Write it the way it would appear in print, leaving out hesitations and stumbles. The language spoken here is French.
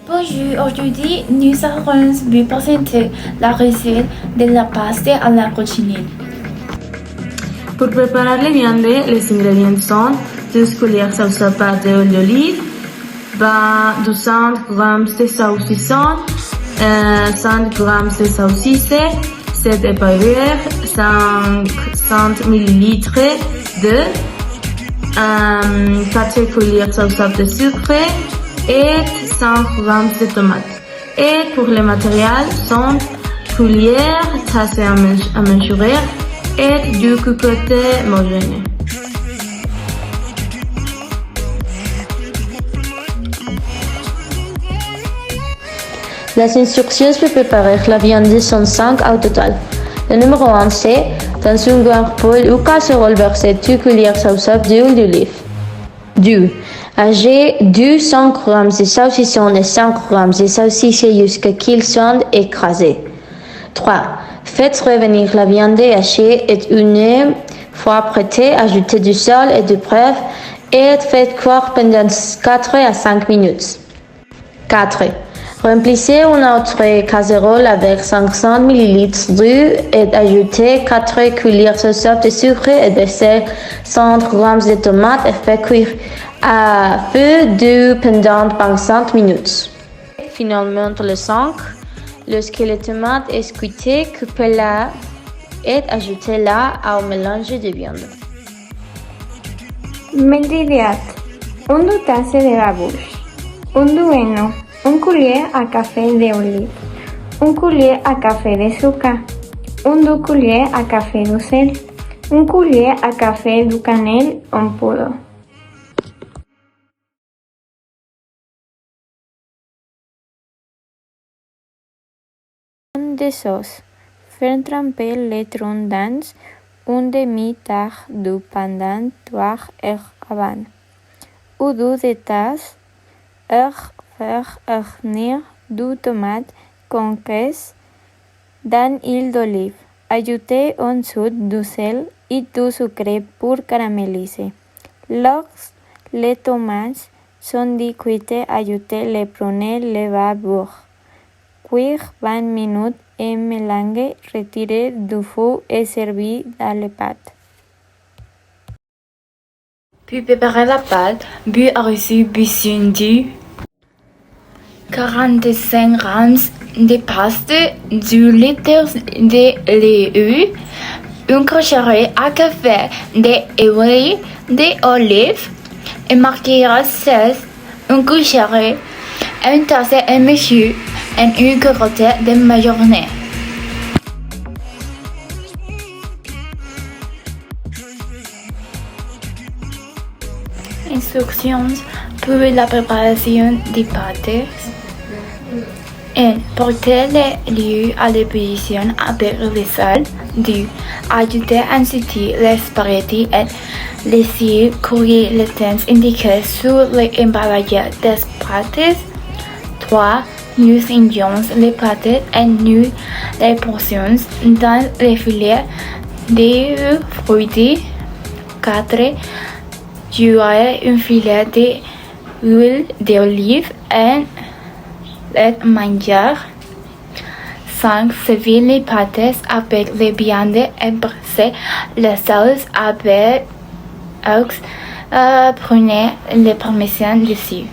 Bonjour, aujourd'hui nous allons vous présenter la recette de la pasta à la cochinille. Pour préparer les viandes, les ingrédients sont 2 cuillères salsa verte d'huile d'olive, 200 g de saucisson, 100 g de saucisse, 7 épinards, 500 ml d'eau, 4 cuillères salsa de sucre et 100 g de tomates. Et pour le matériel, sont cuillères, tasse à mesurer et 2 cocottes homogènes. Les instructions pour préparer la viande sont 5 au total. Le numéro 1 c'est, dans une grande poêle ou casserole, verser 2 cuillères sauce d'huile d'olive. 2. Ajouter 200 g de saucisson et 5 g de saucisse jusqu'à qu'ils soient écrasés. 3. Faites revenir la viande hachée et une fois prête, ajoutez du sel et du poivre et faites cuire pendant 4 à 5 minutes. 4. Remplissez une autre casserole avec 500 ml d'eau et ajoutez 4 cuillères de sucre et versez 100 g de tomates et faites cuire à feu doux pendant 25 minutes. Finalement, le 5. Lorsque les tomates est cuite, coupez-la et ajoutez-la au mélange de viande. Ingredient: 1 tasse de babouche, 1 dueno, 1 cuillère à café d'olive, 1 cuillère à café de sucre, 1 cuillère à café de sel, 1 cuillère à café de cannelle en poudre. De sauce. Faire tremper les troncs dans une demi-tasse d'eau pendant 3 heures avant. Ou 2 tasses faire revenir du tomate concasse dans l'huile d'olive. Ajoutez ensuite du sel et du sucre pour caraméliser. Lorsque les tomates sont cuites, ajoutez les pruneaux et la beurre. Cuire 20 minutes et mélanger, retirer du feu et servir dans les pâtes. Pour préparer la pâte, vous aurez besoin de 45 g de pasta, 2 litres de lait, 1 cuillère à café d'huile d'olive, une marqueur 16, 1 cuillère, 1 tasse à mesure et 1 carotte de mayonnaise. Instructions pour la préparation des pâtes. 1. Portez le lieu à l'ébullition avec le sel. 2. Ajoutez ensuite les spaghettis et laissez couler le temps indiqué sur l'emballage des pâtes. 3. Nous ingénions les pâtes et nous les portions dans les filets de fruits. 4. Jouez un filet d'huile d'olive et manger. 5. Servez les pâtes avec les viandes et brassez la sauce avec prenez le parmesan dessus.